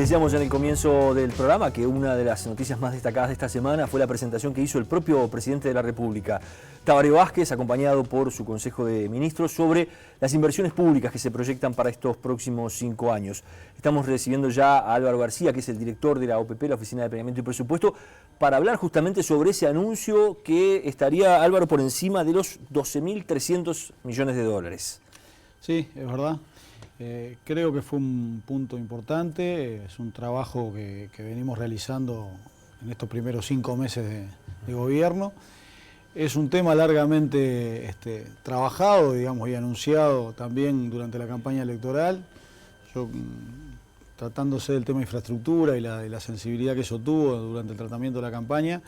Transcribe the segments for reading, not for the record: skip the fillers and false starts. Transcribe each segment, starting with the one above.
decíamos en el comienzo del programa que una de las noticias más destacadas de esta semana fue la presentación que hizo el propio presidente de la República, Tabaré Vázquez, acompañado por su Consejo de Ministros, sobre las inversiones públicas que se proyectan para estos próximos 5 años. Estamos recibiendo ya a Álvaro García, que es el director de la OPP, la Oficina de Planeamiento y Presupuesto, para hablar justamente sobre ese anuncio que estaría, Álvaro, por encima de los 12.300 millones de dólares. Sí, es verdad. Creo que fue un punto importante, es un trabajo que venimos realizando en estos primeros 5 meses de gobierno. Es un tema largamente trabajado, digamos, y anunciado también durante la campaña electoral. Yo, tratándose del tema de infraestructura y la sensibilidad que eso tuvo durante el tratamiento de la campaña,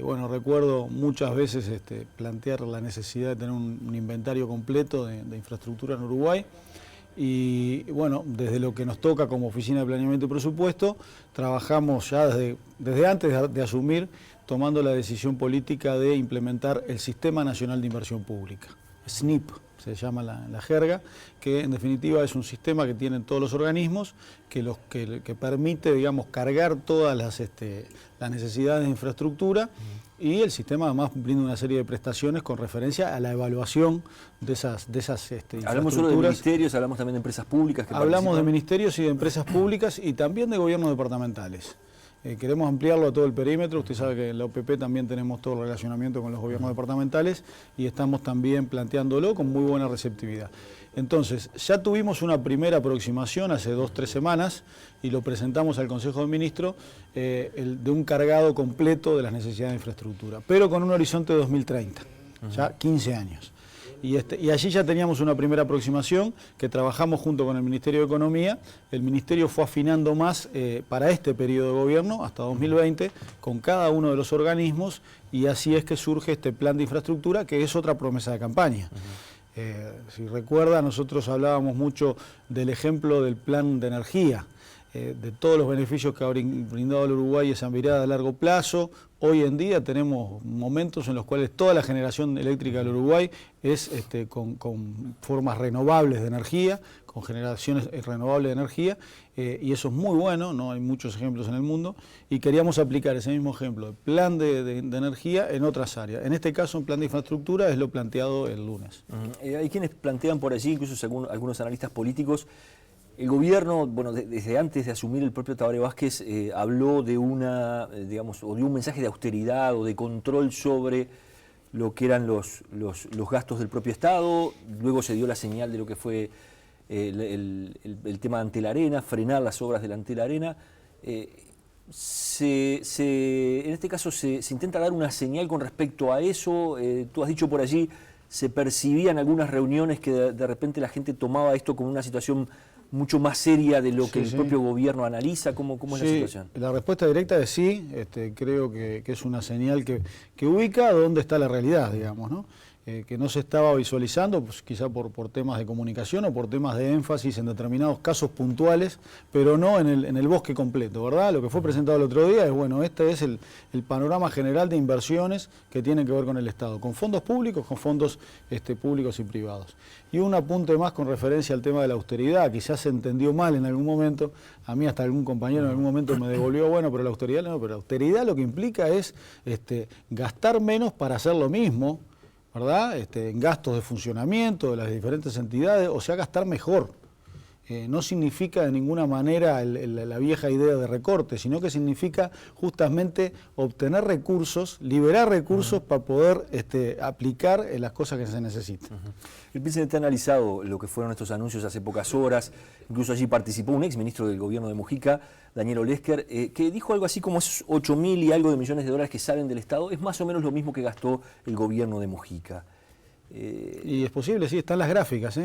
bueno, recuerdo muchas veces plantear la necesidad de tener un inventario completo de infraestructura en Uruguay. Y bueno, desde lo que nos toca como Oficina de Planeamiento y Presupuesto, trabajamos ya desde antes de asumir, tomando la decisión política de implementar el Sistema Nacional de Inversión Pública, SNIP se llama la jerga, que en definitiva es un sistema que tienen todos los organismos, que permite, digamos, cargar todas las necesidades de infraestructura, y el sistema además brinda una serie de prestaciones con referencia a la evaluación de esas infraestructuras. Hablamos solo de ministerios, hablamos también de empresas públicas. Hablamos de ministerios y de empresas públicas y también de gobiernos departamentales. Queremos ampliarlo a todo el perímetro. Usted sabe que en la OPP también tenemos todo el relacionamiento con los gobiernos departamentales y estamos también planteándolo con muy buena receptividad. Entonces, ya tuvimos una primera aproximación hace 2 o 3 semanas y lo presentamos al Consejo de Ministros de un cargado completo de las necesidades de infraestructura, pero con un horizonte de 2030, ya 15 años. Y allí ya teníamos una primera aproximación que trabajamos junto con el Ministerio de Economía. El Ministerio fue afinando más para este periodo de gobierno, hasta 2020, con cada uno de los organismos, y así es que surge este plan de infraestructura, que es otra promesa de campaña. Si recuerda, nosotros hablábamos mucho del ejemplo del plan de energía, de todos los beneficios que ha brindado al Uruguay esa mirada a largo plazo. Hoy en día tenemos momentos en los cuales toda la generación eléctrica del Uruguay es con formas renovables de energía, con generaciones renovables de energía, y eso es muy bueno, ¿no? Hay muchos ejemplos en el mundo, y queríamos aplicar ese mismo ejemplo, el plan de energía en otras áreas. En este caso, un plan de infraestructura es lo planteado el lunes. Hay quienes plantean por allí, incluso algunos analistas políticos, el gobierno, bueno, desde antes de asumir el propio Tabaré Vázquez, habló de o de un mensaje de austeridad o de control sobre lo que eran los gastos del propio Estado. Luego se dio la señal de lo que fue el tema de Ante la Arena, frenar las obras del Ante la Arena. En este caso se intenta dar una señal con respecto a eso. Tú has dicho por allí, se percibían algunas reuniones que de repente la gente tomaba esto como una situación mucho más seria de lo que el propio gobierno analiza. ¿Cómo es la situación? La respuesta directa es sí. Creo que es una señal que ubica dónde está la realidad, digamos, ¿no? Que no se estaba visualizando, pues quizá por temas de comunicación o por temas de énfasis en determinados casos puntuales, pero no en el bosque completo, ¿verdad? Lo que fue presentado el otro día es, bueno, este es el panorama general de inversiones que tienen que ver con el Estado, con fondos públicos, con fondos públicos y privados. Y un apunte más con referencia al tema de la austeridad, quizás se entendió mal en algún momento, a mí hasta algún compañero en algún momento me devolvió, bueno, pero la austeridad no, pero la austeridad lo que implica es gastar menos para hacer lo mismo, ¿verdad? En gastos de funcionamiento de las diferentes entidades, o sea, gastar mejor. No significa de ninguna manera la vieja idea de recorte, sino que significa justamente obtener recursos, liberar recursos para poder aplicar las cosas que se necesitan. El presidente ha analizado lo que fueron estos anuncios hace pocas horas, incluso allí participó un exministro del gobierno de Mujica, Daniel Olesker, que dijo algo así como esos 8.000 y algo de millones de dólares que salen del Estado, es más o menos lo mismo que gastó el gobierno de Mujica. Y es posible, sí, están las gráficas,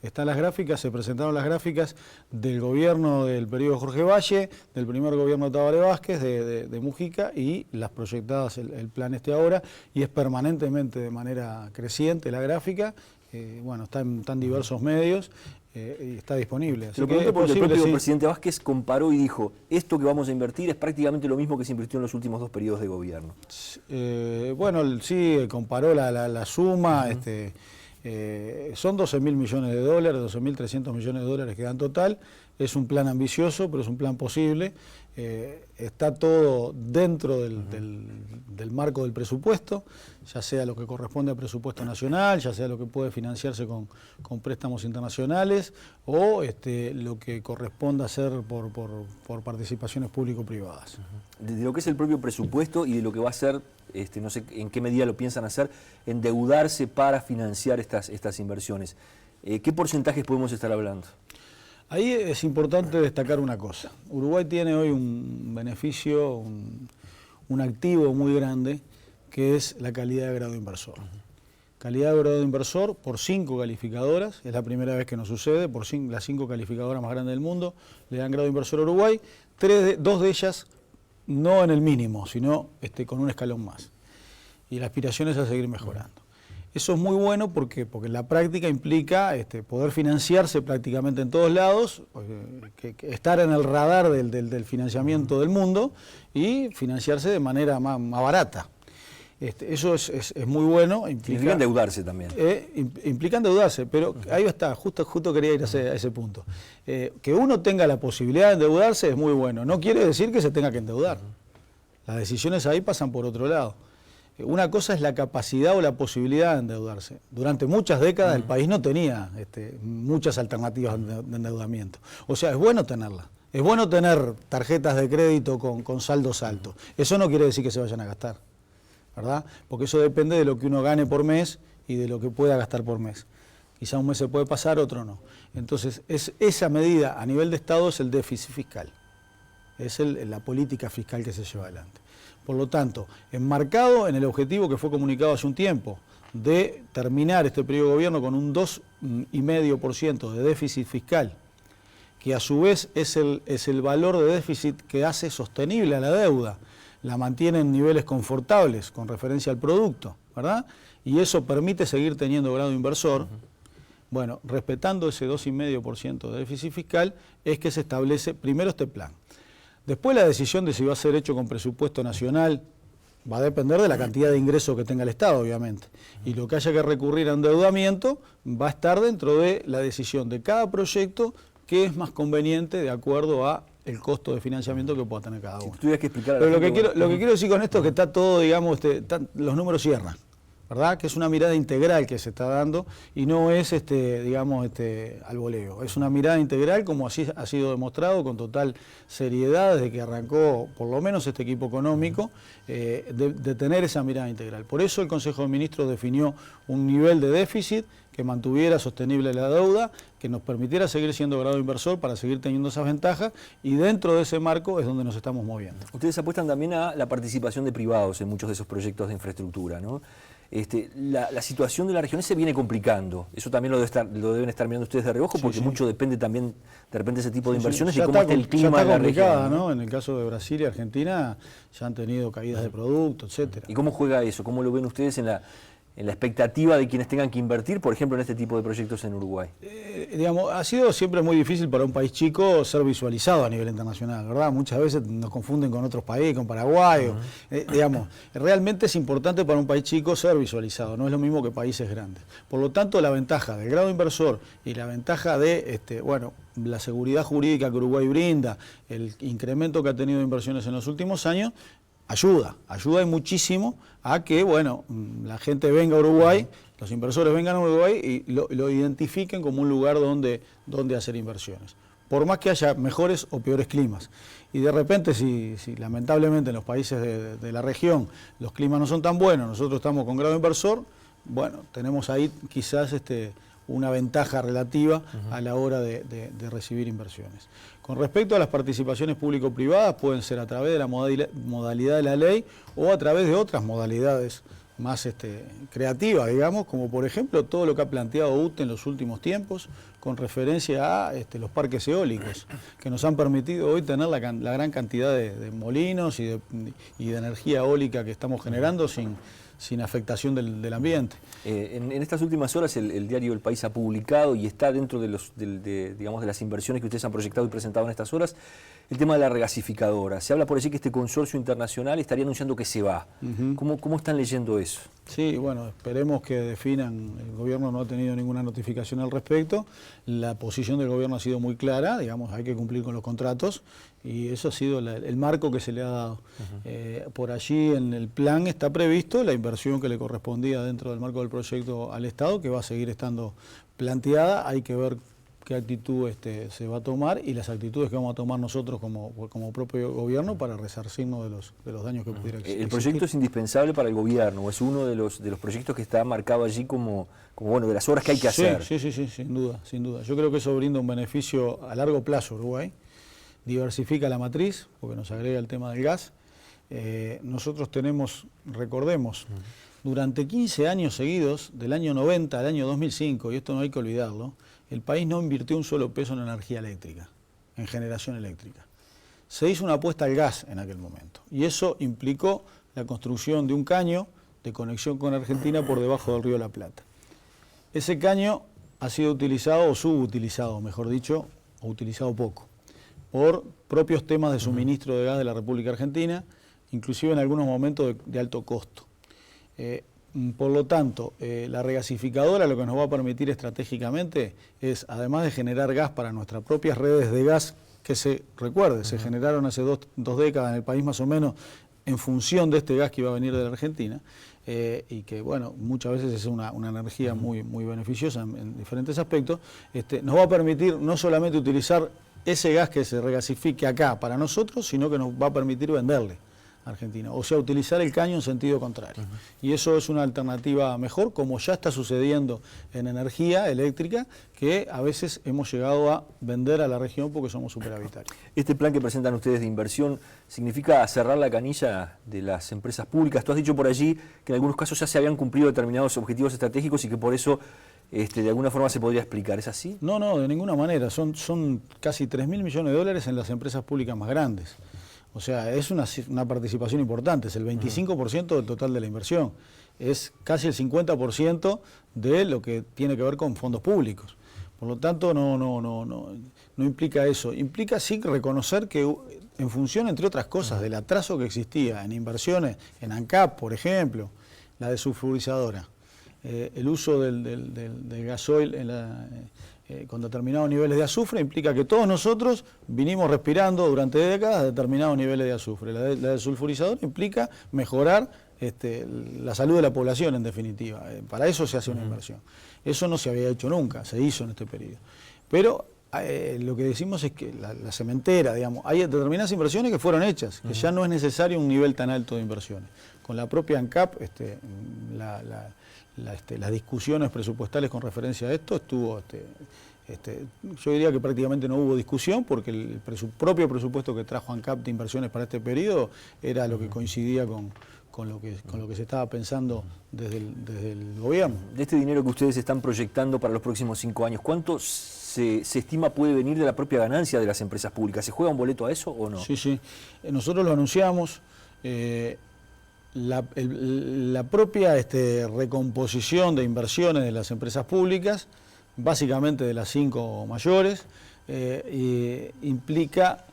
Están las gráficas, se presentaron las gráficas del gobierno del periodo Jorge Valle, del primer gobierno de Tabaré Vázquez, de Mujica, y las proyectadas, el plan ahora, y es permanentemente de manera creciente la gráfica. Bueno, está en diversos medios y está disponible. Así que porque el propio presidente Vázquez comparó y dijo, esto que vamos a invertir es prácticamente lo mismo que se invirtió en los últimos 2 periodos de gobierno. Bueno, sí, comparó la suma, Son 12.000 millones de dólares, 12.300 millones de dólares que dan total. Es un plan ambicioso, pero es un plan posible. Está todo dentro del marco del presupuesto, ya sea lo que corresponde al presupuesto nacional, ya sea lo que puede financiarse con préstamos internacionales o lo que corresponda hacer por participaciones público-privadas. De lo que es el propio presupuesto y de lo que va a ser, no sé en qué medida lo piensan hacer, endeudarse para financiar estas inversiones. ¿Qué porcentajes podemos estar hablando? Ahí es importante destacar una cosa. Uruguay tiene hoy un beneficio, un activo muy grande, que es la calidad de grado inversor. Calidad de grado inversor por 5 calificadoras, es la primera vez que nos sucede, por las 5 calificadoras más grandes del mundo le dan grado inversor a Uruguay, 2 de ellas no en el mínimo, sino con un escalón más. Y la aspiración es a seguir mejorando. Eso es muy bueno porque la práctica implica poder financiarse prácticamente en todos lados, estar en el radar del financiamiento del mundo y financiarse de manera más barata. Eso es muy bueno. Implica endeudarse también. Implica endeudarse, pero ahí está, justo quería ir a ese punto. Que uno tenga la posibilidad de endeudarse es muy bueno, no quiere decir que se tenga que endeudar. Las decisiones ahí pasan por otro lado. Una cosa es la capacidad o la posibilidad de endeudarse. Durante muchas décadas el país no tenía muchas alternativas de endeudamiento. O sea, es bueno tenerla. Es bueno tener tarjetas de crédito con saldos altos. Eso no quiere decir que se vayan a gastar, ¿verdad? Porque eso depende de lo que uno gane por mes y de lo que pueda gastar por mes. Quizá un mes se puede pasar, otro no. Entonces, esa medida a nivel de Estado es el déficit fiscal. Es la política fiscal que se lleva adelante. Por lo tanto, enmarcado en el objetivo que fue comunicado hace un tiempo, de terminar este periodo de gobierno con un 2,5% de déficit fiscal, que a su vez es el valor de déficit que hace sostenible a la deuda, la mantiene en niveles confortables con referencia al producto, ¿verdad? Y eso permite seguir teniendo grado inversor. Bueno, respetando ese 2,5% de déficit fiscal, es que se establece primero este plan. Después la decisión de si va a ser hecho con presupuesto nacional va a depender de la cantidad de ingresos que tenga el Estado, obviamente. Y lo que haya que recurrir a endeudamiento va a estar dentro de la decisión de cada proyecto que es más conveniente de acuerdo a el costo de financiamiento que pueda tener cada uno. Si tuvieras que explicar pero lo que quiero decir con esto es que está todo, digamos, los números cierran, ¿verdad? Que es una mirada integral que se está dando y no es, al voleo. Es una mirada integral como así ha sido demostrado con total seriedad desde que arrancó, por lo menos este equipo económico, de tener esa mirada integral. Por eso el Consejo de Ministros definió un nivel de déficit que mantuviera sostenible la deuda, que nos permitiera seguir siendo grado inversor para seguir teniendo esas ventajas y dentro de ese marco es donde nos estamos moviendo. Ustedes apuestan también a la participación de privados en muchos de esos proyectos de infraestructura, ¿no? La situación de la región se viene complicando. Eso también lo deben estar mirando ustedes de reojo, porque mucho depende también de repente ese tipo de inversiones y cómo está el clima en la región, ¿no? En el caso de Brasil y Argentina ya han tenido caídas de productos, etcétera. ¿Y cómo juega eso? ¿Cómo lo ven ustedes en la expectativa de quienes tengan que invertir, por ejemplo, en este tipo de proyectos en Uruguay? Ha sido siempre muy difícil para un país chico ser visualizado a nivel internacional, ¿verdad? Muchas veces nos confunden con otros países, con Paraguay. Realmente es importante para un país chico ser visualizado, no es lo mismo que países grandes. Por lo tanto, la ventaja del grado inversor y la ventaja de la seguridad jurídica que Uruguay brinda, el incremento que ha tenido de inversiones en los últimos años, ayuda y muchísimo a que, la gente venga a Uruguay, los inversores vengan a Uruguay y lo identifiquen como un lugar donde hacer inversiones. Por más que haya mejores o peores climas. Y de repente, si lamentablemente en los países de la región los climas no son tan buenos, nosotros estamos con grado inversor, tenemos ahí quizás una ventaja relativa a la hora de recibir inversiones. Con respecto a las participaciones público-privadas, pueden ser a través de la modalidad de la ley o a través de otras modalidades más creativas, digamos, como por ejemplo todo lo que ha planteado UTE en los últimos tiempos con referencia a los parques eólicos, que nos han permitido hoy tener la gran cantidad de molinos y de energía eólica que estamos generando sin afectación del ambiente. En estas últimas horas el diario El País ha publicado y está dentro de las inversiones que ustedes han proyectado y presentado en estas horas, el tema de la regasificadora. Se habla por decir que este consorcio internacional estaría anunciando que se va. ¿Cómo están leyendo eso? Sí, bueno, esperemos que definan. El gobierno no ha tenido ninguna notificación al respecto. La posición del gobierno ha sido muy clara, digamos, hay que cumplir con los contratos y eso ha sido el marco que se le ha dado. Por allí en el plan está previsto la inversión que le correspondía dentro del marco del proyecto al Estado, que va a seguir estando planteada. Hay que ver qué actitud se va a tomar y las actitudes que vamos a tomar nosotros como propio gobierno para resarcirnos de los daños que pudiera existir. ¿El proyecto es indispensable para el gobierno o es uno de los proyectos que está marcado allí como bueno, de las obras que hay que hacer? Sí, sin duda, sin duda. Yo creo que eso brinda un beneficio a largo plazo a Uruguay, diversifica la matriz, porque nos agrega el tema del gas. Nosotros tenemos, recordemos, durante 15 años seguidos, del año 90 al año 2005, y esto no hay que olvidarlo, el país no invirtió un solo peso en energía eléctrica, en generación eléctrica. Se hizo una apuesta al gas en aquel momento, y eso implicó la construcción de un caño de conexión con Argentina por debajo del río La Plata. Ese caño ha sido utilizado, o subutilizado, mejor dicho, o utilizado poco, por propios temas de suministro de gas de la República Argentina, inclusive en algunos momentos de alto costo. Por lo tanto, la regasificadora lo que nos va a permitir estratégicamente es, además de generar gas para nuestras propias redes de gas, que se generaron hace dos décadas en el país más o menos en función de este gas que iba a venir de la Argentina, y que bueno, muchas veces es una energía muy beneficiosa en diferentes aspectos, nos va a permitir no solamente utilizar ese gas que se regasifique acá para nosotros, sino que nos va a permitir venderle a Argentina, o sea, utilizar el caño en sentido contrario. Y eso es una alternativa mejor, como ya está sucediendo en energía eléctrica, que a veces hemos llegado a vender a la región porque somos superavitarios. Este plan que presentan ustedes de inversión significa cerrar la canilla de las empresas públicas. Tú has dicho por allí que en algunos casos ya se habían cumplido determinados objetivos estratégicos y que por eso de alguna forma se podría explicar. ¿Es así? No, de ninguna manera. Son casi 3.000 millones de dólares en las empresas públicas más grandes. O sea, es una participación importante, es el 25% del total de la inversión. Es casi el 50% de lo que tiene que ver con fondos públicos. Por lo tanto, no implica eso. Implica sí reconocer que en función, entre otras cosas, del atraso que existía en inversiones, en ANCAP, por ejemplo, la desulfurizadora, el uso del gasoil con determinados niveles de azufre, implica que todos nosotros vinimos respirando durante décadas determinados niveles de azufre. La desulfurizadora implica mejorar la salud de la población, en definitiva. Para eso se hace una inversión. Eso no se había hecho nunca, se hizo en este periodo. Pero lo que decimos es que la cementera, digamos, hay determinadas inversiones que fueron hechas, que ya no es necesario un nivel tan alto de inversiones. Con la propia ANCAP, las discusiones presupuestales con referencia a esto estuvo, yo diría que prácticamente no hubo discusión porque el propio presupuesto que trajo ANCAP de inversiones para este periodo era lo que coincidía con lo que se estaba pensando desde el gobierno. De este dinero que ustedes están proyectando para los próximos 5 años, ¿cuánto se estima puede venir de la propia ganancia de las empresas públicas? ¿Se juega un boleto a eso o no? Sí. Nosotros lo anunciamos. La propia recomposición de inversiones de las empresas públicas, básicamente de las 5 mayores, implica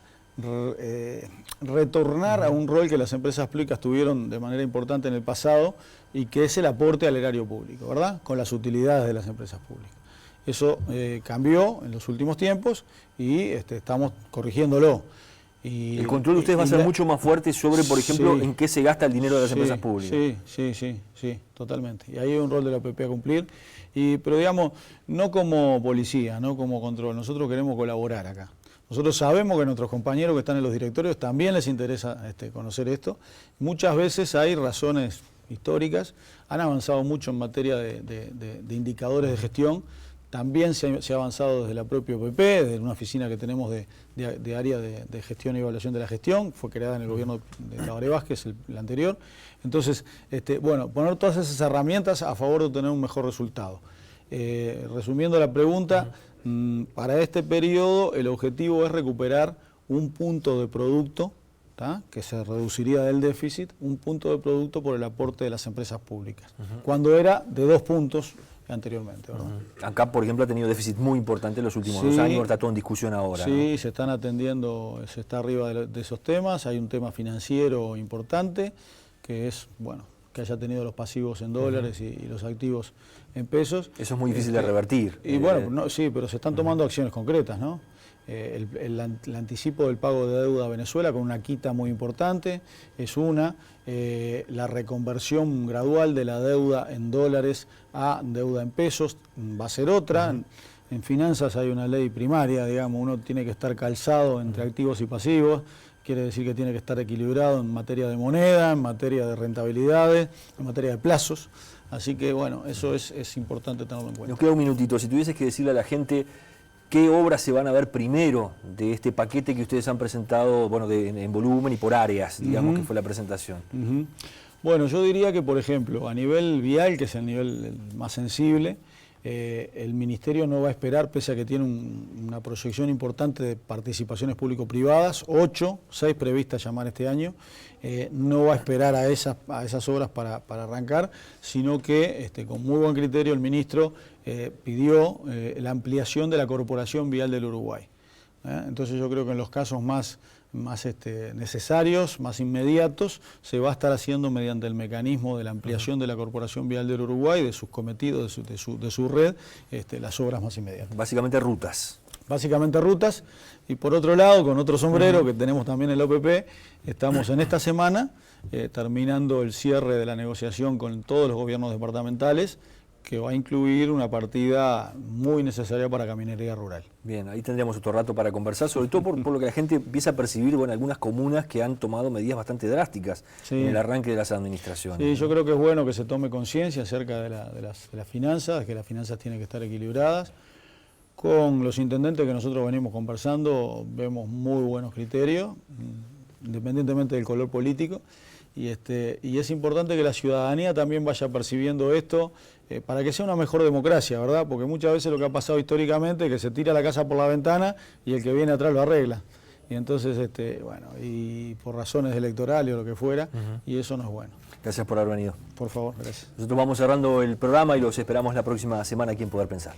retornar a un rol que las empresas públicas tuvieron de manera importante en el pasado y que es el aporte al erario público, ¿verdad? Con las utilidades de las empresas públicas. Eso cambió en los últimos tiempos y estamos corrigiéndolo. El control de ustedes va a ser mucho más fuerte sobre, por ejemplo, en qué se gasta el dinero de las empresas públicas. Sí, totalmente. Y ahí hay un rol de la OPP a cumplir, pero digamos, no como policía, no como control. Nosotros queremos colaborar acá. Nosotros sabemos que a nuestros compañeros que están en los directorios también les interesa conocer esto. Muchas veces hay razones históricas, han avanzado mucho en materia de indicadores de gestión. También se ha avanzado desde la propia OPP, desde una oficina que tenemos de área de gestión y evaluación de la gestión, fue creada en el gobierno de Tabaré Vázquez, el anterior. Entonces, poner todas esas herramientas a favor de obtener un mejor resultado. Resumiendo la pregunta, para este periodo el objetivo es recuperar un punto de producto, que se reduciría del déficit, un punto de producto por el aporte de las empresas públicas, cuando era de 2 puntos anteriormente, ¿verdad? ANCAP, por ejemplo, ha tenido déficit muy importante en los últimos 2 años, está todo en discusión ahora. Sí, ¿no? se están atendiendo, se está arriba de esos temas, hay un tema financiero importante, que es, bueno, que haya tenido los pasivos en dólares y los activos en pesos. Eso es muy difícil de revertir. Y bueno, no, sí, pero se están tomando acciones concretas, ¿no? El anticipo del pago de deuda a Venezuela con una quita muy importante es una, la reconversión gradual de la deuda en dólares a deuda en pesos va a ser otra. En finanzas hay una ley primaria, digamos, uno tiene que estar calzado entre activos y pasivos, quiere decir que tiene que estar equilibrado en materia de moneda, en materia de rentabilidades, en materia de plazos. Así que bueno, eso es importante tenerlo en cuenta. Nos queda un minutito, si tuvieses que decirle a la gente qué obras se van a ver primero de este paquete que ustedes han presentado, bueno, en volumen y por áreas, digamos, que fue la presentación. Bueno, yo diría que, por ejemplo, a nivel vial, que es el nivel más sensible, el Ministerio no va a esperar, pese a que tiene una proyección importante de participaciones público-privadas, 6 previstas llamar este año, no va a esperar a esas obras para arrancar, sino que con muy buen criterio el ministro pidió la ampliación de la Corporación Vial del Uruguay. Entonces yo creo que en los casos más necesarios, más inmediatos, se va a estar haciendo mediante el mecanismo de la ampliación de la Corporación Vial del Uruguay, de sus cometidos, de su red, las obras más inmediatas. Básicamente rutas. Básicamente rutas, y por otro lado, con otro sombrero que tenemos también en la OPP, estamos en esta semana terminando el cierre de la negociación con todos los gobiernos departamentales, que va a incluir una partida muy necesaria para caminería rural. Bien, ahí tendríamos otro rato para conversar, sobre todo por lo que la gente empieza a percibir, bueno, algunas comunas que han tomado medidas bastante drásticas en el arranque de las administraciones. Sí, yo creo que es bueno que se tome conciencia acerca de las finanzas, que las finanzas tienen que estar equilibradas. Con los intendentes que nosotros venimos conversando, vemos muy buenos criterios, independientemente del color político. Y es importante que la ciudadanía también vaya percibiendo esto para que sea una mejor democracia, ¿verdad? Porque muchas veces lo que ha pasado históricamente es que se tira la casa por la ventana y el que viene atrás lo arregla. Y entonces, bueno, y por razones electorales o lo que fuera, y eso no es bueno. Gracias por haber venido. Por favor, gracias. Nosotros vamos cerrando el programa y los esperamos la próxima semana aquí en Poder Pensar.